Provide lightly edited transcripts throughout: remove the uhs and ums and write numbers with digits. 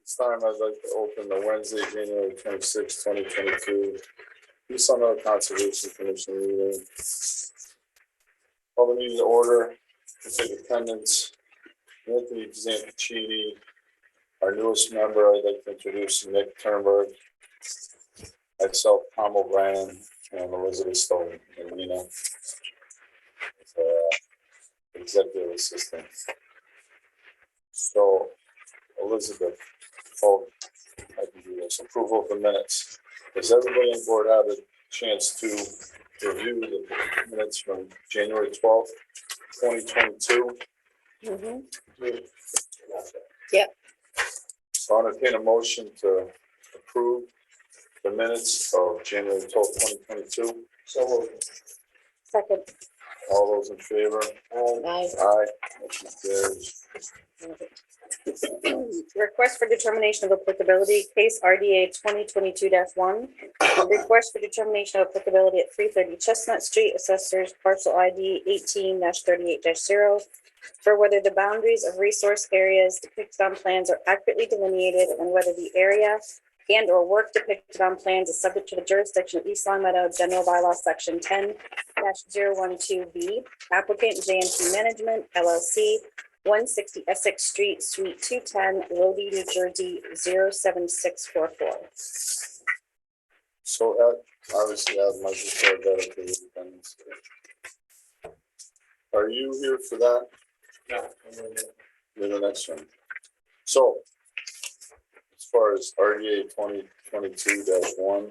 This time I'd like to open the Wednesday, January 26, 2022, East Long Meadow Conservation Commission meeting. Call the meeting to order, to take attendance. Anthony Zampacini, our newest member. I'd like to introduce Nick Turnberg, myself, Tom O'Brien, and Elizabeth Stone, and Nina, executive assistant. So, Elizabeth, I can do this. Approval of the minutes. Has everybody on board had a chance to review the minutes from January 12th, 2022? Yep. So I'll entertain a motion to approve the minutes of January 12th, 2022. So Second. all those in favor? Aye. Aye. Motion carries. Request for determination of applicability, case RDA 2022-1. Request for determination of applicability at 330 Chestnut Street, assessors parcel ID 18-38-0, for whether the boundaries of resource areas depicted on plans are accurately delineated and whether the area and or work depicted on plans is subject to the jurisdiction of East Long Meadow General Bylaw Section 10-012B. Applicant JNT Management LLC, 160 Essex Street, Suite 210, Lodi, New Jersey, 07644. So obviously, as Michael said, that the independence. Are you here for that? No. You're the next one. So, as far as RDA 2022-1,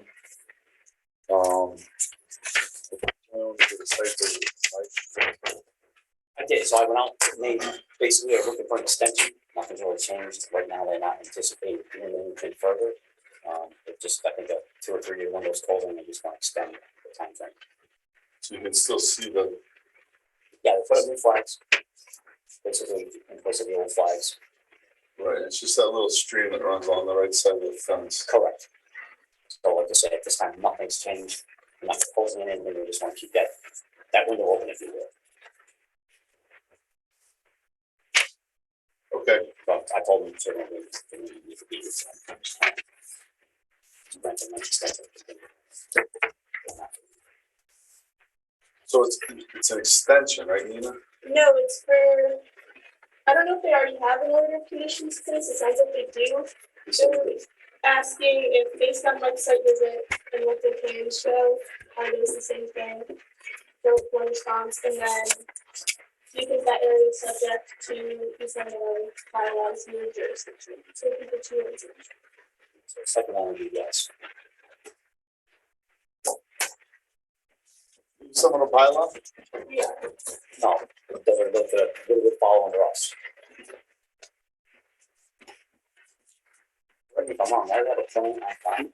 I did, so I went out, and they basically are looking for an extension, nothing's really changed, right now they're not anticipating doing anything further. It just, I think, a 2 or 3 year window's closing, they just want to extend the time frame. So you can still see the, Yeah, they put up new flags, basically in place of the old flags. right, it's just that little stream that runs along the right side of the fence. Correct. So like I said, at this time, nothing's changed, I'm not proposing anything, we just want to keep that window open if you will. Okay, But I told them certainly they need to be here. so it's an extension, right, Nina? No, it's for, I don't know if they already have an order of conditions for this, it sounds like they do. They're asking if based on website visit and what their plans show, are those the same thing? For one response, and then do you think that area is subject to East Long Meadow bylaws in your jurisdiction? So if you could two answers. So the second one would be yes. Someone a bylaw? Yeah. No, they would follow under us. Correct me if I'm wrong, I have a plan, I find.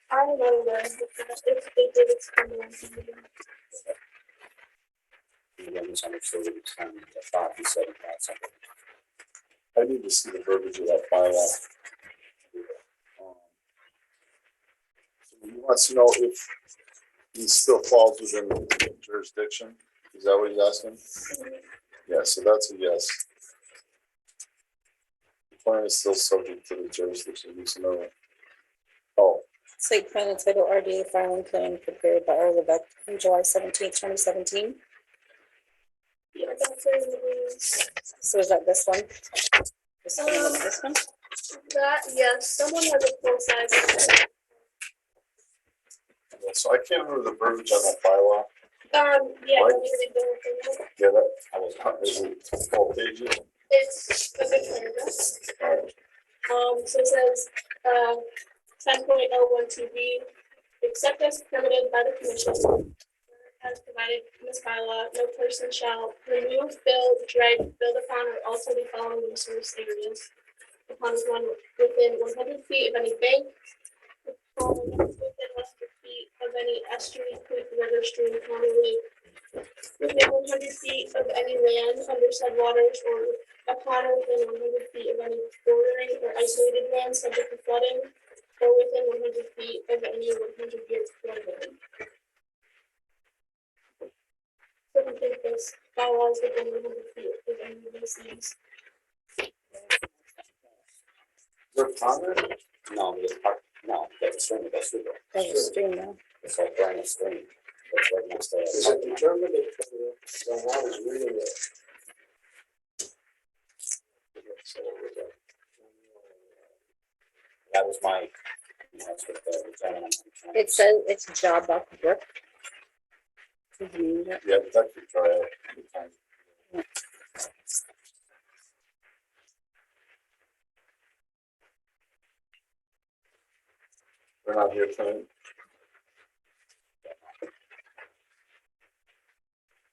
I don't know if they did explain it. Maybe I misunderstood it, it's kind of the thought he said about something. I need to see the verbiage of that bylaw. He wants to know if he still falls within the jurisdiction. Is that what he's asking? Yeah, so that's a yes. The plan is still subject to the jurisdiction. He's another. Oh, Site plan and title RDA filing plan prepared by Earl Levesque on July 17th, 2017. Yeah, that's what it is. So is that this one? This one? That, yes, someone has a full size. so I can't remember the verbiage on that bylaw. Yeah, What? let me read the whole thing. Yeah, that I was is it 12 pages. It's a good paragraph. So it says, 10.012B, except as permitted by the commission, as provided in this bylaw, no person shall remove, build, dredge, build upon, or alter the following resource areas upon one within 100 feet of any bank, within 100 feet of any estuary, creek, river, stream, county, lake, within 100 feet of any land under said waters, or upon or within 100 feet of any bordering or isolated land subject to flooding, or within 100 feet of any 100-year flood. So I think this bylaws within 100 feet of any of these things. Your comment? No, because part, no, that's a stream that goes through there. There's a stream now. It's like running a stream. It's right next to. Is it determined that, when I was reading it? That was my, that's what the gentleman. It says it's job off work. Mhm. Yeah, that could try it. We're not here tonight.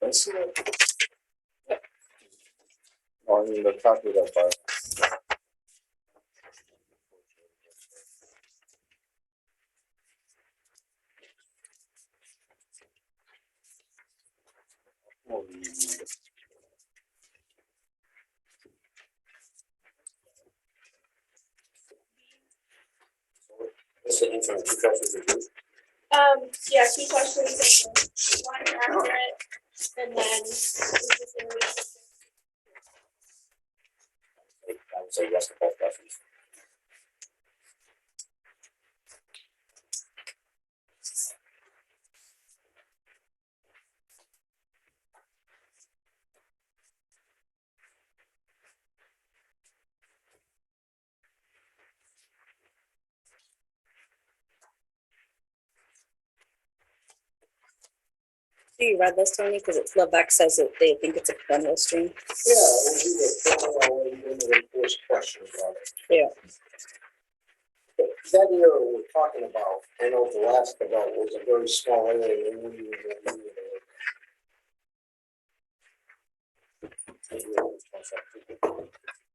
I see that. Oh, I mean, the copy of that file. What's the interim two questions review? Yeah, two questions, one accurate, and then. I would say yes to both questions. So you read this, Tony? Because it's Levex says that they think it's a Glenville stream. Yeah, it will be the first question about it. Yeah. But that area we're talking about, I know the last about was a very small area. And we were-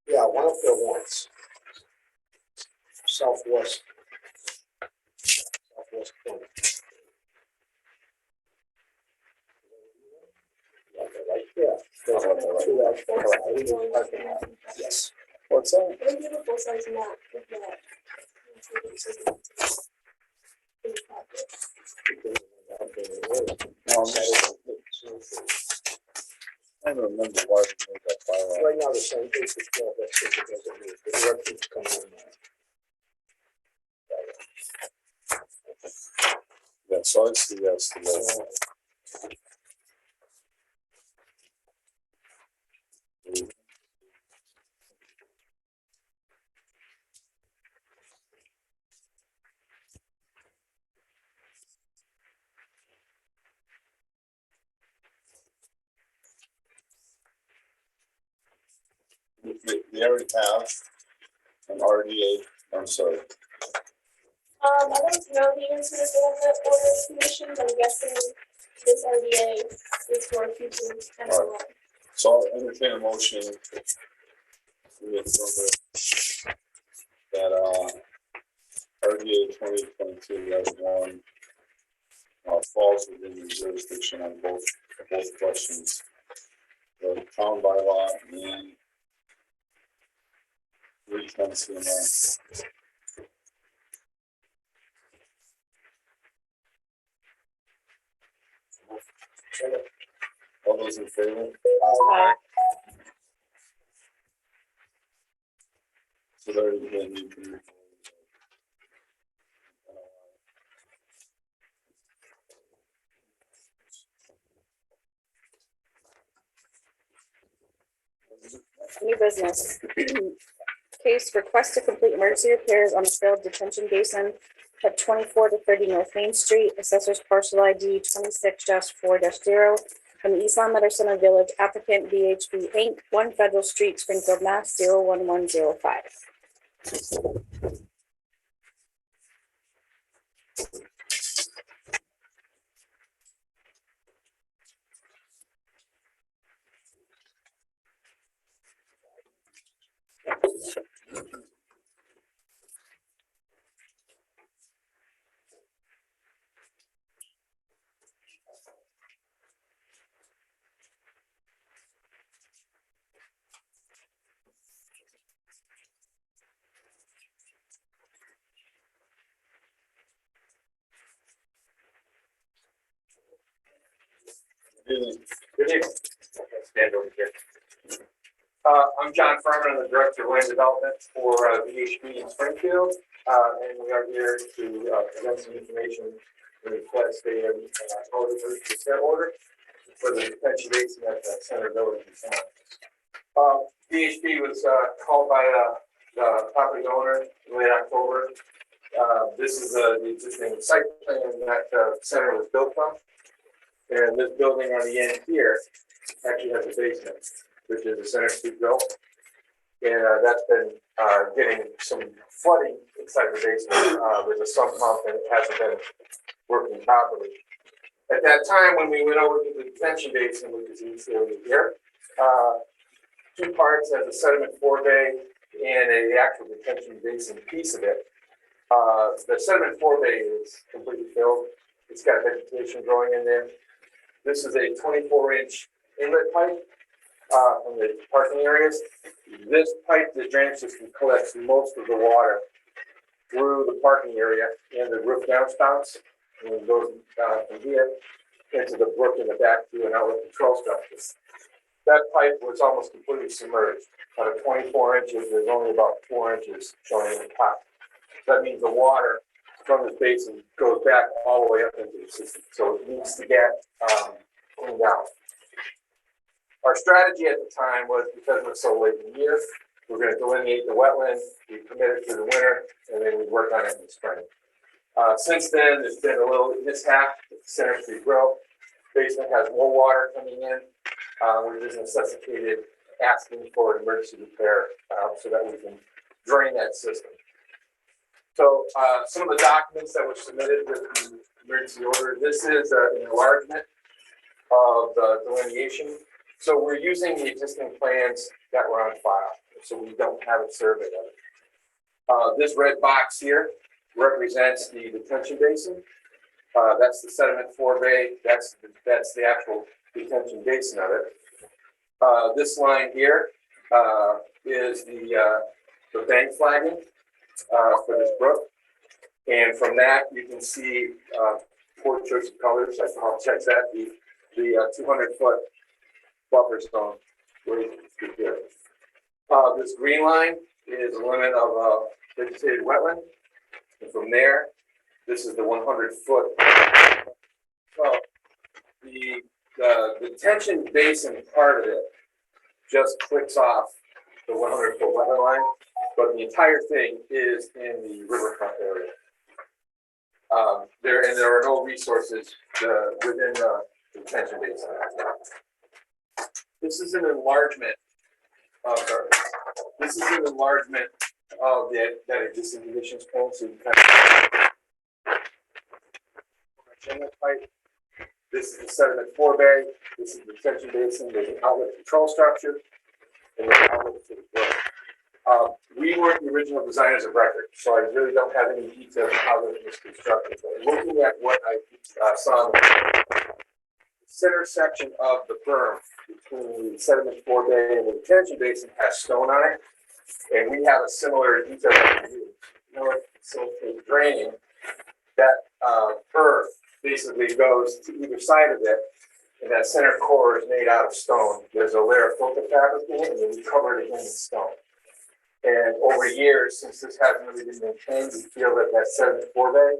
Yeah, one up there once. Southwest. Southwest corner. Yeah. That's what I like. To that, I think it's parking lot. Yes. What's that? We'll give a full size map of that. I don't remember why we made that file. Right now, the same thing is twelve, that's it, it doesn't move, the directions come on now. Yeah, so it's the yes to that. They already have an RDA, I'm sorry. I don't know the answer to the order conditions, I'm guessing this RDA is for future council. So I'll entertain a motion. That, RDA 2022-1 falls within the jurisdiction on both questions. The town bylaw and 310 CMR. All those in favor? So there you go, you can. New business. Case request to complete emergency repairs on the failed detention basin at 24 to 30 North Main Street, assessors parcel ID 26-4-0 from the East Long Meadow Center Village, applicant VHB Inc., 1 Federal Street, Springfield, Mass. 01105. Really, Good evening. Stand over here. I'm John Furman, I'm the Director of Land Development for VHB in Springfield, and we are here to present some information in the Class A order for consent order for the detention basin at the Center Village in town. VHB was called by the property owner in late October. This is the existing site plan that the center was built from. And this building on the end here actually has a basement, which is a Center Street Grill. And that's been getting some flooding inside the basement. There's a sump pump and it hasn't been working properly. At that time, when we went over to the detention basin, which is east area here, two parts as a sediment forebay and an actual detention basin piece of it. The sediment forebay is completely filled. It's got vegetation growing in there. This is a 24-inch inlet pipe from the parking areas. This pipe, the drainage system, collects most of the water through the parking area and the roof downspouts, and it goes from here into the brook in the back through an outlet control structure. That pipe was almost completely submerged. Out of 24 inches, there's only about 4 inches showing in the top. That means the water from this basin goes back all the way up into the system. So it needs to get cleaned out. Our strategy at the time was, because we're so late in the year, we're going to delineate the wetland, we commit it to the winter, and then we work on it in the spring. Since then, there's been a little mishap with the Center Street Grill. Basement has more water coming in, which has necessitated asking for an emergency repair so that we can drain that system. So some of the documents that were submitted with the emergency order, this is an enlargement of the delineation. So we're using the existing plans that were on file, so we don't have a survey of it. This red box here represents the detention basin. That's the sediment forebay. That's the actual detention basin of it. This line here is the bank flagging for this brook, and from that you can see poor choice of colors. I apologize that the 200-foot buffer zone right here. This green line is a limit of vegetated wetland, and from there, this is the 100-foot. So the detention basin part of it just clicks off the 100-foot wetland line, but the entire thing is in the riverfront area. There are no resources within the detention basin. This is an enlargement of that existing conditions plan. So you kind of pipe. This is the sediment forebay. This is the detention basin. There's an outlet control structure, and there's an outlet to the brook. We weren't the original designers of record, so I really don't have any details on how this was constructed. But looking at what I saw in the center section of the berm between the sediment forebay and the detention basin has stone on it, and we have a similar detail that we use. In order to facilitate draining, that earth basically goes to either side of it, and that center core is made out of stone. There's a layer of filter fabric in it, and then we cover it again in stone. And over years, since this hasn't really been maintained, we feel that that sediment forebay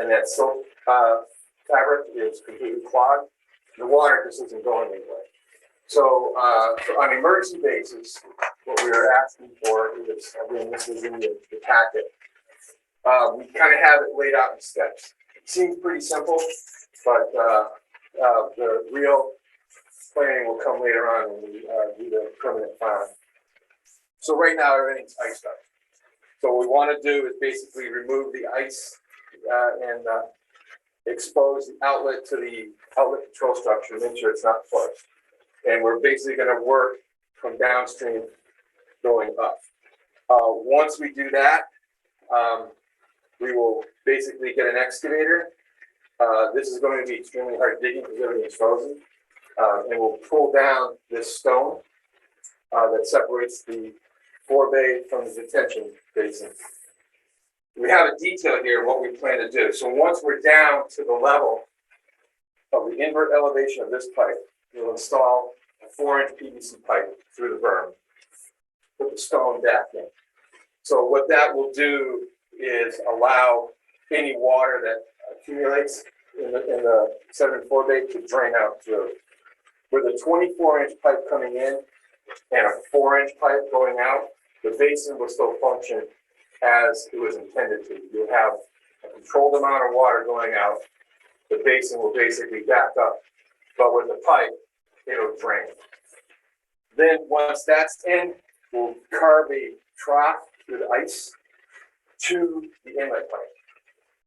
and that silt fabric is completely clogged. The water just isn't going anywhere. So on an emergency basis, what we are asking for is, again, this is in the packet. We kind of have it laid out in steps. It seems pretty simple, but the real planning will come later on when we do the permanent plan. So right now, everything's iced up. So what we want to do is basically remove the ice and expose the outlet to the outlet control structure, make sure it's not flushed. And we're basically going to work from downstream going up. Once we do that, we will basically get an excavator. This is going to be extremely hard digging because everything is frozen. And we'll pull down this stone that separates the forebay from the detention basin. We have a detail here of what we plan to do. So once we're down to the level of the invert elevation of this pipe, we'll install a 4-inch PVC pipe through the berm. Put the stone back in. So what that will do is allow any water that accumulates in the 7-4 bay to drain out through. With a 24-inch pipe coming in and a 4-inch pipe going out, the basin will still function as it was intended to. You'll have a controlled amount of water going out. The basin will basically back up, but with the pipe, it'll drain. Then once that's in, we'll carve a trough with ice to the inlet pipe.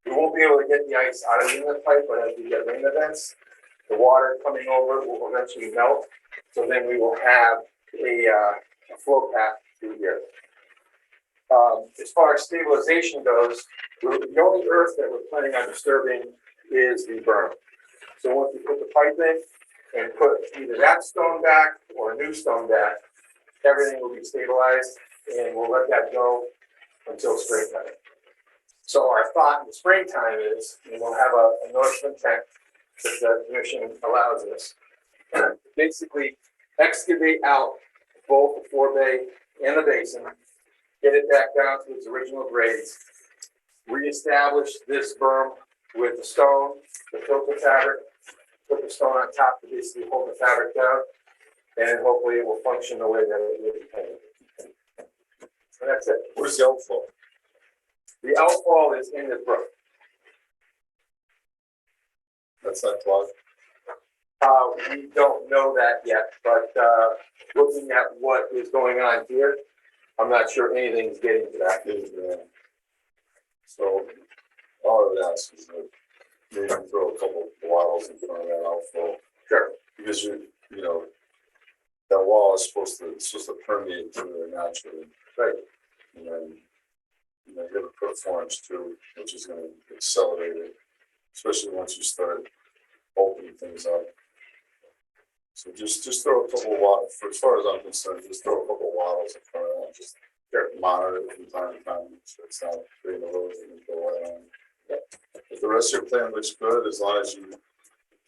We won't be able to get the ice out of the inlet pipe, but as we get rain events, the water coming over will eventually melt. So then we will have a flow path through here. As far as stabilization goes, the only earth that we're planning on disturbing is the berm. So once we put the pipe in and put either that stone back or a new stone back, everything will be stabilized and we'll let that go until springtime. So our thought in the springtime is, we'll have a notice of intent if the commission allows us. Basically excavate out both the 4 bay and the basin, get it back down to its original grades, reestablish this berm with the stone, the filter fabric, put the stone on top to basically hold the fabric down, and then hopefully it will function the way that it was intended. And that's it. Where's the outfall? The outfall is in the brook. That's not clogged. We don't know that yet, but looking at what is going on here, I'm not sure anything's getting to that. So, all I would ask is that maybe throw a couple of wattles in front of that outflow. Sure. Because you know, that wall is supposed to permeate through there naturally. Right. And then, you have to put 4-inch too, which is gonna accelerate it, especially once you start opening things up. So just throw a couple of wattles, as far as I'm concerned, just throw a couple of wattles in front of that, just monitor it from time to time, so it's not creating a little bit of oil. If the rest of your plan looks good, as long as you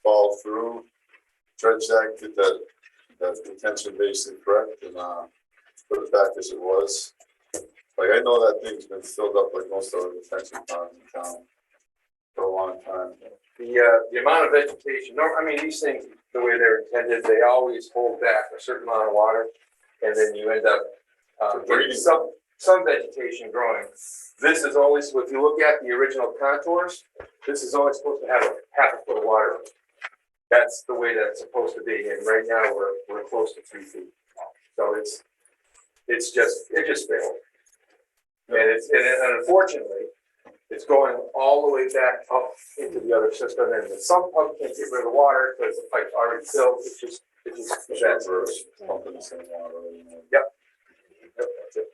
follow through, dredge that, get that detention basin correct, and put it back as it was. Like, I know that thing's been filled up like most of the detention ponds in town for a long time. The amount of vegetation, I mean, these things, the way they're intended, they always hold back a certain amount of water, and then you end up getting some vegetation growing. This is always, if you look at the original contours, this is only supposed to have a half a foot of water. That's the way that it's supposed to be, and right now we're close to 3 feet. So it just failed. And unfortunately, it's going all the way back up into the other system, and the sump pump can't get rid of the water because the pipe's already filled. It's just that's Reverse, pumping the same water. Yep, that's it.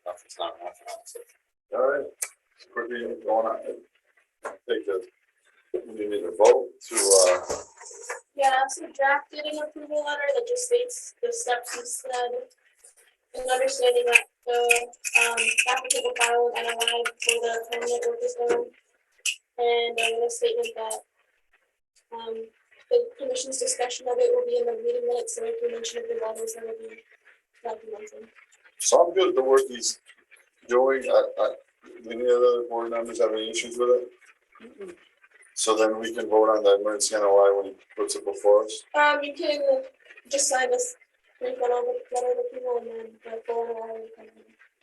Nothing's not enough. All right, so quickly going on. Take the, you need a vote to, Yeah, so drafted an approval letter that just states the steps you said. And understanding that the applicant will file an NOI for the permanent work is done. And a statement that the commission's discussion of it will be in the meeting minutes, so if you mention of the levels, that will be documented. so I'm good with the work he's doing. Any other board members have any issues with it? So then we can vote on the emergency NOI when he puts it before us? You can just sign this, make one over, letter of approval, and then the full NOI will come in.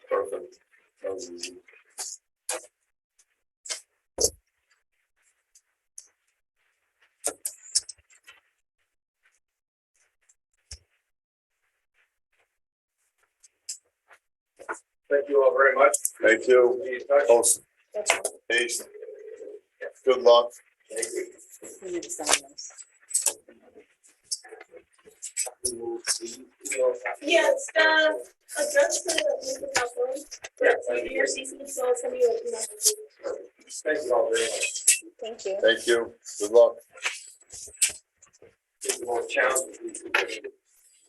Perfect. That was easy. Thank you all very much. Thank you. Be in touch. Oh, That's all. Ace. Good luck. Thank you. We need to sign this. Yes, address to the council. Your CC, so it's gonna be open up. Thank you all very much. Thank you. Thank you. Good luck. It's more challenging.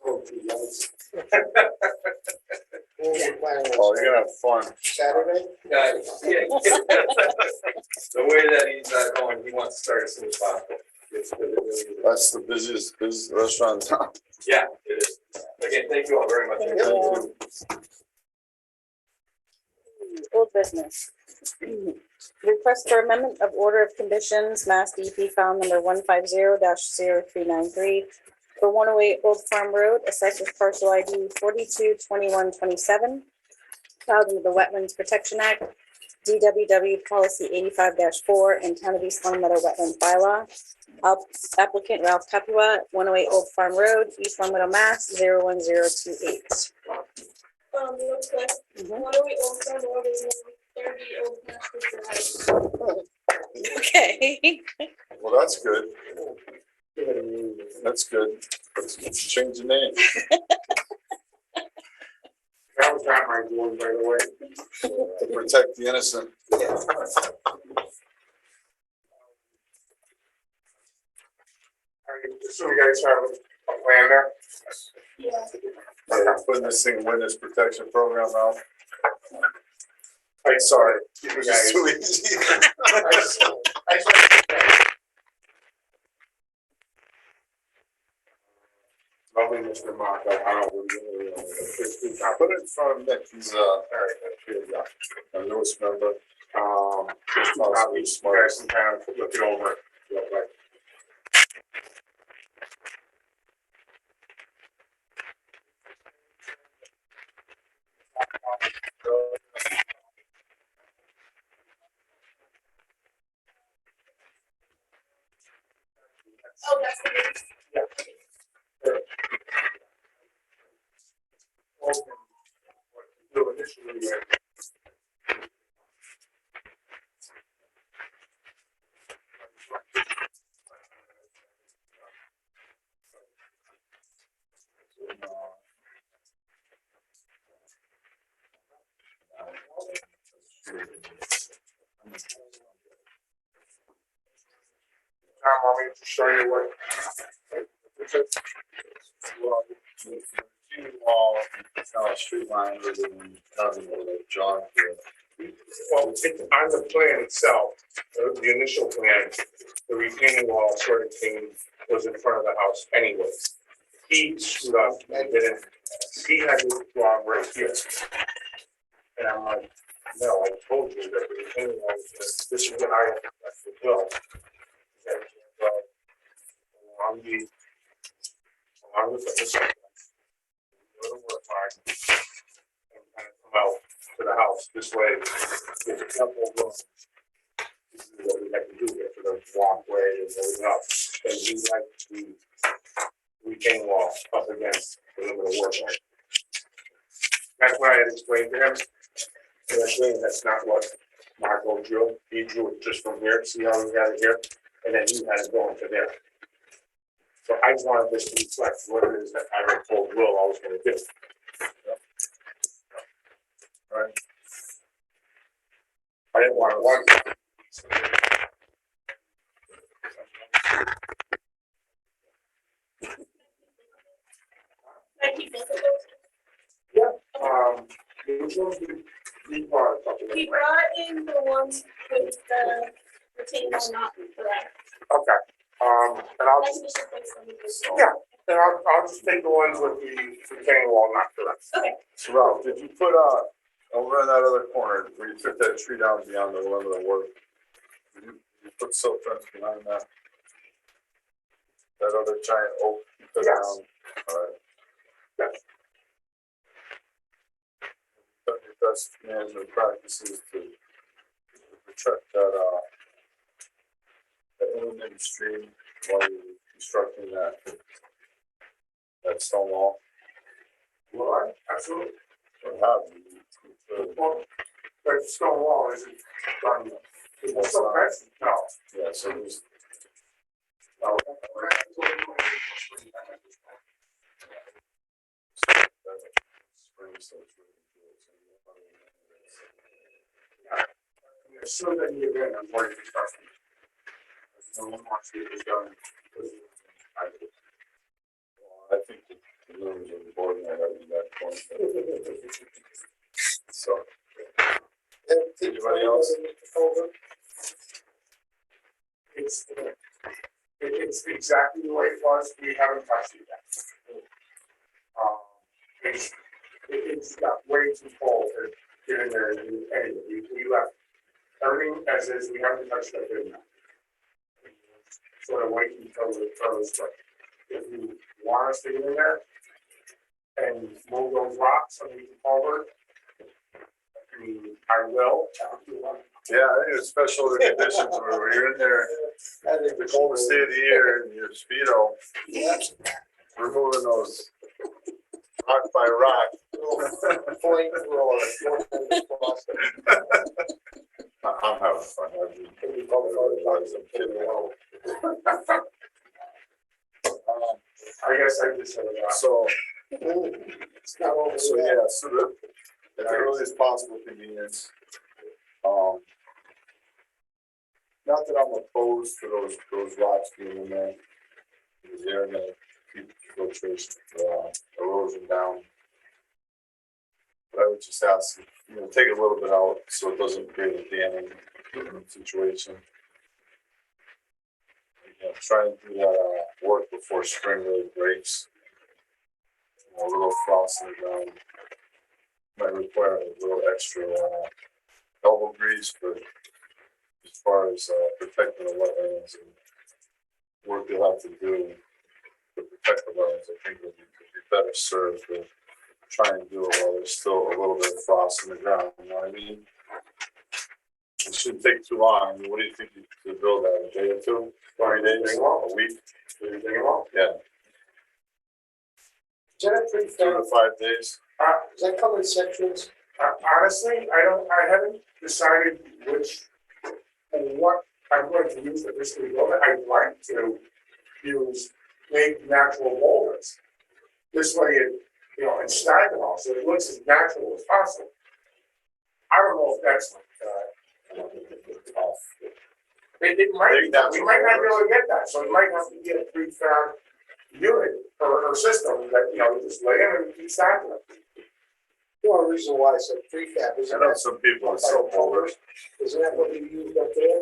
What was the plan? Oh, you're gonna have fun. Saturday? Yeah. The way that he's going, he wants to start as soon as possible. That's the busiest restaurant in town. Yeah, it is. Again, thank you all very much. Thank you. Old business. Request for amendment of order of conditions, Mass DEP file number 150-0393 for 108 Old Farm Road, assessors parcel ID 422127, filed under the Wetlands Protection Act, DWW policy 85-4, and Town of East Long Meadow Wetland bylaw. Applicant Ralph Capua, 108 Old Farm Road, East Long Meadow, Mass. 01028. Real quick, Mhm. 108 Old Farm Road is now 30 Old Pasture Drive. Okay. Well, that's good. That's good. Let's change the name. That was not my doing, by the way. To protect the innocent. So you guys have a plan there? Yeah. Putting this thing in witness protection program out. I'm sorry. It was just too easy. Lovely, Mr. Marco. I don't know. Put it in front of Nick. He's here we go. Our newest member. Just copy, you guys can kind of look it over. Look like. Oh, that's the next. Do initially, Tom, want me to show you what? Well, wall, it's not a street line rather than having a jog here. Well, it's on the plan itself, the initial plan, the retaining wall sort of came, was in front of the house anyway. He screwed up and didn't, he had to draw right here. And I'm like, no, I told you that the retaining wall, this is what I, that's the bill. Along with the go to work hard and kind of come out to the house this way. There's a couple of rooms. This is what we have to do here for the walkway and everything else. And we like the retaining wall up against the limit of work. That's why I had explained to him. And actually, that's not what Marco drew. He drew it just from here. See how he got it here? And then he had it going to there. So I just wanted this to reflect what it is that I had told Will I was gonna do. Right. I didn't want one. Can I keep both of those? Which one's the part of He it? brought in the ones with the retaining wall not correct. Okay, and I can just replace them with this. yeah, then I'll just take the ones with the retaining wall not correct. Okay. So Ralph, did you put, over in that other corner, where you took that tree down beyond the limit of work? Did you put silt fence behind that? That other giant oak you took Yes. down? Alright. Yes. Done your best management practices to protect that, that inland stream while you're constructing that stone wall? Well, absolutely. Or have you? Well, but stone wall isn't done. It's so fast, no. Yeah, so there's, No. As soon as you get in, I'm worried construction. No one wants to get this done. Because I do. I think the members of the board might have that point. So, anybody else? It's, It's exactly the way it was, we haven't touched it yet. It's, it's got way too cold to get in there and do anything, we left everything as is, we haven't touched that in now. Sort of wait until it froze, but if you want us to get in there and move those rocks underneath the culvert, I mean, I will. Yeah, I think it's special conditions where you're in there, I think the coldest day of the year in your Speedo, removing those rock by rock. Point roller. I'm having fun. I'm kidding. I guess I just said that. So, It's not over so yet. yeah, so the earliest possible convenience. Not that I'm opposed to those rocks being in there. Because they're gonna keep filtration, erosion down. But I would just ask, take a little bit out so it doesn't create a damming situation. Try and do that work before spring really breaks. A little frost in the ground might require a little extra elbow grease, but as far as protecting the wetlands and work you'll have to do to protect the wetlands, I think would be better served to try and do it while there's still a little bit of frost in the ground, you know what I mean? It shouldn't take too long. I mean, what do you think you could build that, a day or two, 20 days, a week? Yeah, Is that pretty 2 fair? to 5 days. Does that come in sections? Honestly, I haven't decided what I'm going to use for this rebuilding. I'd like to use made natural boulders. This way and stack them all, so it looks as natural as possible. I don't know if that's it might, we might not be able to get that, so we might have to get a prefab unit or system that, you just lay in and keep stacking them. The only reason why I said prefab I isn't know that, some people are so boulders. isn't that what you used up there?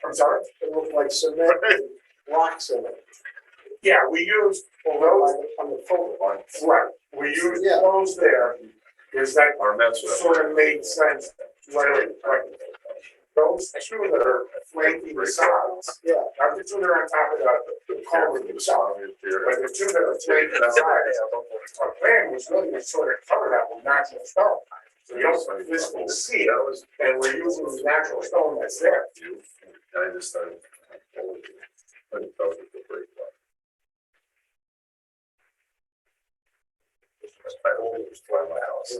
I'm sorry? It looked like cement and rocks in it. Yeah, we used those, On the photo. right, we used Yeah. those there, because that Or mess with it. sort of made sense right. Those two that are flanking the sides, Yeah. not the two that are on top of the culvert themselves, but the two that are flanking the sides. Our plan was really to sort of cover that with natural stone. So you don't physically see it, and we're using the natural stone that's there. I just started. I felt it would break one. I only was trying my house.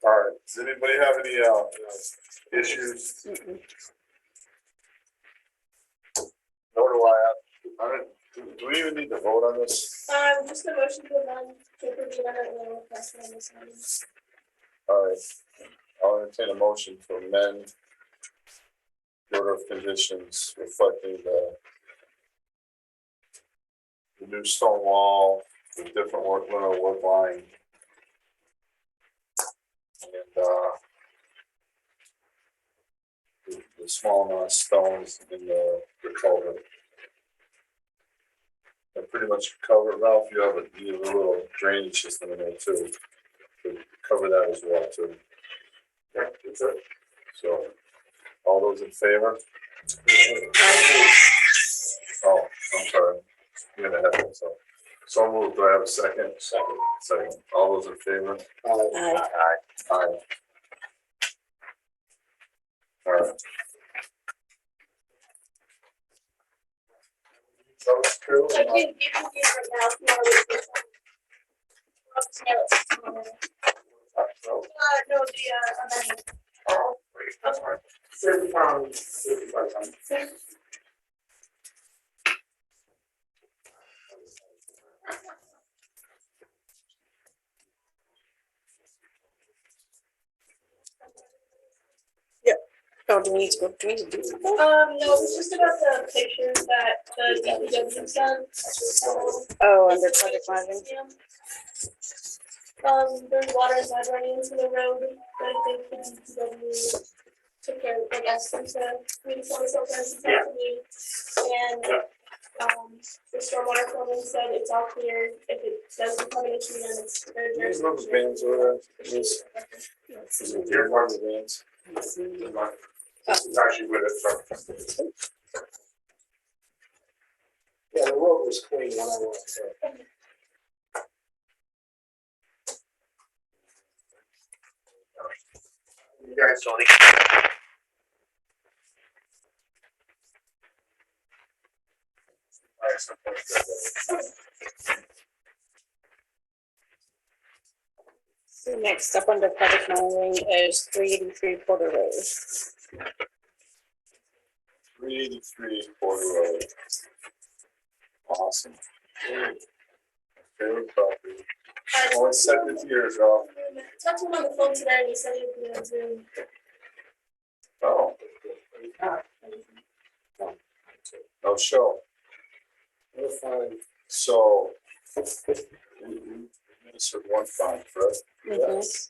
All right, does anybody have any issues? Nor do I don't, do we even need to vote on this? Just a motion to amend, to approve the amendment, and then we'll pass it on this one. All right, I'll entertain a motion to amend the order of conditions reflecting the new stone wall, the different work line. And the small amount of stones in the culvert. And pretty much cover, Ralph, you have a little drainage system in there too. To cover that as well too. Yeah, that's it. So, all those in favor? Oh, I'm sorry. You're gonna have myself. So moved, do I have a second? Second. All those in favor? Aye. Aye. All right. Those two. So you can give right now, if you want to wait for some. I'll just nail it to someone. No, the amendment. Oh, wait, that's fine. 50 pounds, 55 pounds. Oh, do we need to do something? No, it's just about the pictures that the DPW sent. Oh, under project monitoring. There's water and mud running into the road that I think the DPW took care of, I guess, since we told us friends to Yeah. me. And, the stormwater foreman said it's all clear, if it does become an issue, then it's their These rubber jurisdiction. bands over there, this, is it your rubber bands? This is actually with it, so. Yeah, the road was clean when I went there. You guys don't. So next up under public monitoring is 383 Porter Road. 383 Porter Road. Awesome. Favorite property. Only second years off. Talked to him on the phone today, and he said he'd be on Zoom. Oh, no show. We're fine. So, you administered one fine, correct? Mhm.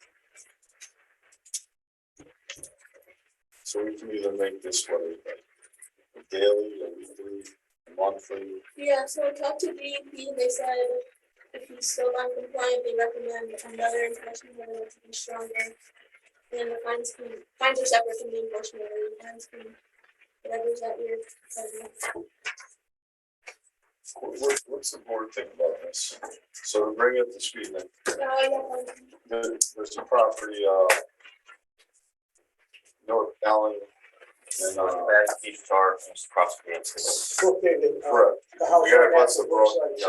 So we can either make this what is it, a daily, a weekly, a monthly. Yeah, so I talked to DEP, and they said if he's still non-compliant, they recommend another enforcement order to be stronger. And the fines are separate from the enforcement order, the fines can, whatever's that weird. What's the board think about this? So to bring it to speed, then, there's a property, North Allen and, Bad beach tar, cross fields. Located, correct. the house We got right lots after of road, Brookside yeah.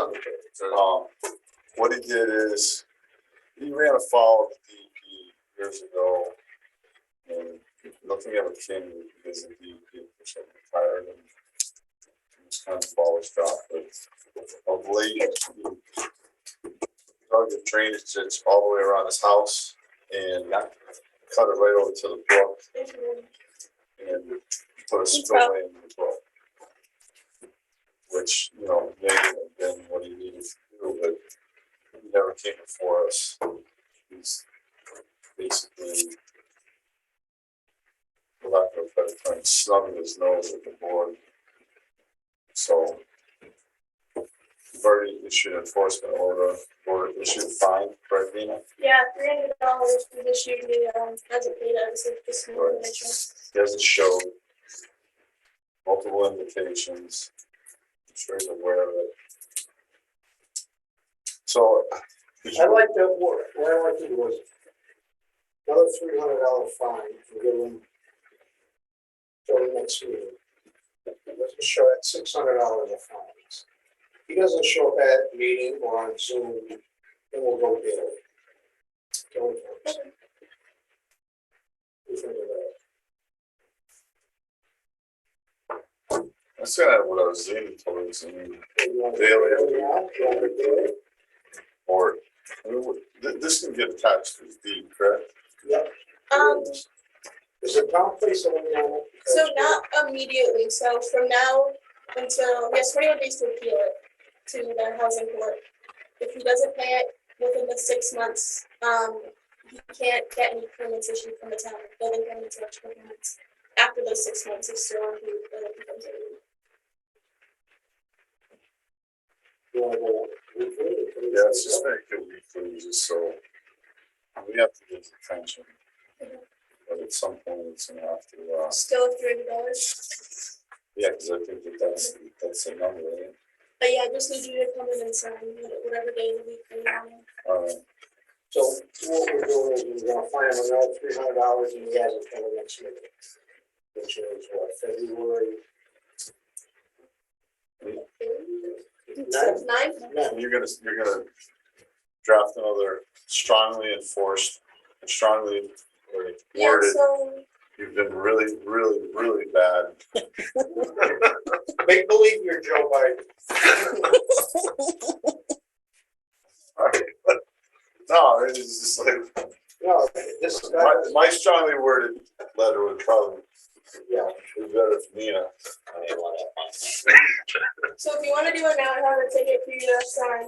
Cemetery. What he did is, he ran afoul of the DEP years ago. And nothing ever came because the DEP was retired and it was kind of ball drop, but of late, he dug a drainage ditch all the way around his house and cut it right over to the brook and put a spillway in the brook. Which, you know, may have been what he needed to do, but he never came before us. He's basically, for lack of a better term, snubbing his nose at the board. So, we've already issued enforcement order, or issued a fine, correct, Nina? Yeah, $300 for this year, he hasn't paid us, it's just no Right. interest. He hasn't showed multiple invitations. I'm sure he's aware of it. So, did I you, like that, what I liked it was another $300 fine to give him till the next meeting. He doesn't show at $600 of fines. He doesn't show up at meeting or on Zoom, then we'll go daily. Don't worry. You think of that. that's kind of what I was leaning towards, I mean, You want to Daily. do it now? You want to do it? or, I mean, this can get attached to the deed, correct? Yep. Is the town place on it? So not immediately, so from now until, he has 21 days to appeal it to the housing court. If he doesn't pay it within the 6 months, he can't get any permits issued from the town, building permits, electrical permits. After those 6 months, it's still on he becomes a. You want to go weekly? Yeah, it's just make it weekly, just so, we have to give it attention. But at some point, it's gonna have to, Still $300. yeah, because I think that's a number, right? But yeah, I just need you to come in and sign whatever day of the week you want. So what we're doing is we're gonna fine him another $300 and he has it for the next meeting. Which is what, February? So 9? No, You're gonna draft another strongly enforced, and strongly Yeah, worded, so you've been really, really, really bad. make believe you're Joe Biden. No, it's just like, No, this is, my strongly worded letter would probably yeah, be better for Nina. So if you wanna do it now, I have a ticket for you to sign.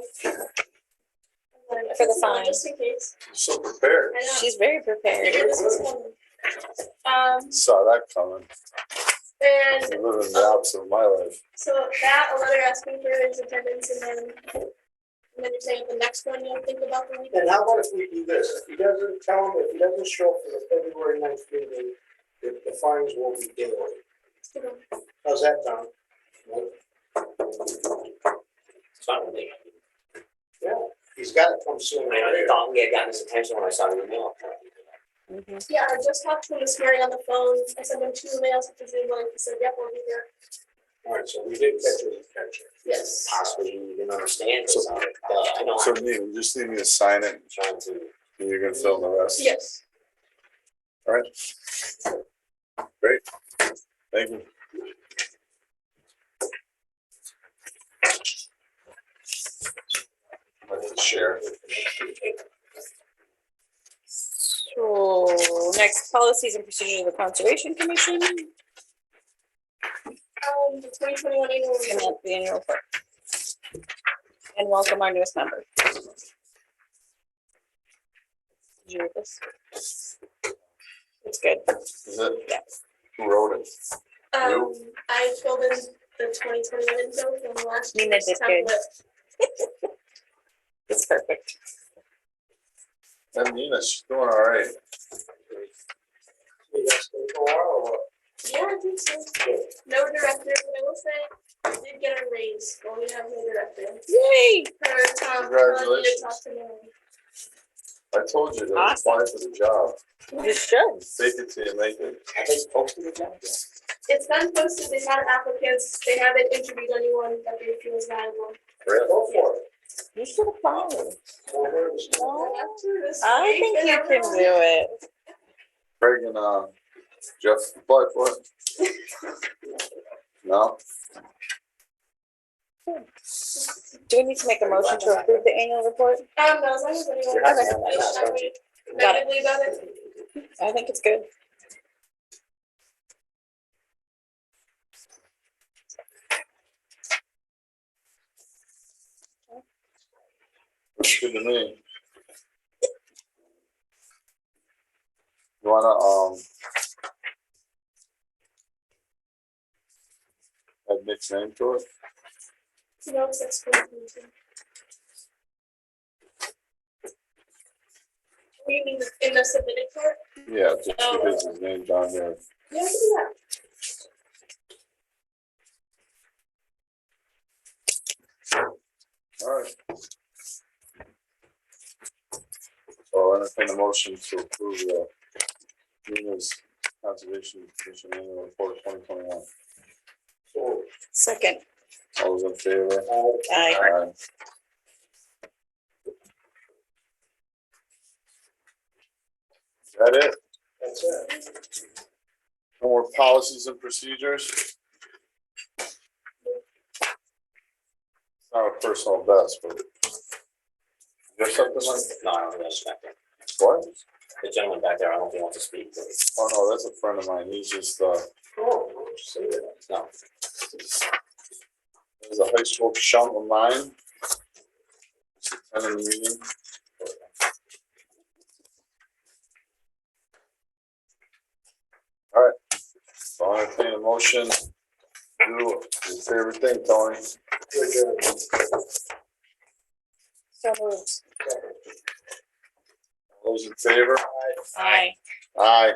For the fine. Just in case. So prepared. I know. She's very prepared. This is coming. Saw that coming. And You live in the opposite of my life. so that, a letter asking for his attendance, and then you're saying the next one you'll think about the weekend. And how about if we do this, if he doesn't show up for the February 9th meeting, the fines will be daily. How's that, Tom? It's not really. Yeah, he's gotta come sooner or I later. thought we had gotten his attention when I saw the email. Mhm. Yeah, I just talked to him this morning on the phone. I sent him 2 emails with his email. He said, yep, I'll be there. Alright, so we did catch his attention. Yes. Possibly you didn't understand this. I know So I'm Neil, you just need me to sign it, trying to. and you're gonna fill in the rest? Yes. All right. Great. Thank you. Let's share. So, next, policies and procedures of the Conservation Commission, The 2021 annual and report. the annual report. And welcome our newest member. Did you read this? It's good. Is it? Yeah. Who wrote it? I filled in the 2021 info from last Nina year's did good. template. It's perfect. And Nina, she's doing all right. You guys stay for a while or what? Yeah, I think so. No director, but I will say, I did get a raise. Well, we have no director. Yay! Her Tom, Congratulations. talk to me. I told you to Awesome. apply for the job. You should. Fake it till you make it. Have they posted the job yet? It's been posted, they've had applicants, they haven't interviewed anyone that they feel is valuable. Really? Go for it. You should apply. Go for it. No, After this I week, think and you can do it. Craig and Jeff applied for it? No? Do we need to make a motion to approve the annual report? No, as long as anyone. You're not Okay. gonna have that, don't you? Got it. Negatively about it. I think it's good. Looks good to me. You wanna, add Nick's name to it? No, it's explained. You mean in the submitted part? Yeah, just because his name's on there. Yeah, I can do that. All right. So I'll entertain a motion to approve the Nina's Conservation Commission Annual Report 2021. So, Second. All those in favor? Aye. Aye. Is that it? that's it. No more policies and procedures? Not a personal best, but. You have something like, No, I don't really expect it. what? The gentleman back there, I don't think wants to speak, but Oh, no, that's a friend of mine. He's just, Oh, why don't you say that? no. he's a high school chum of mine. He's attending the meeting. All right. So I'll entertain a motion. Do your favorite thing, Tony. Good job. So moved. All those in favor? Aye. Aye.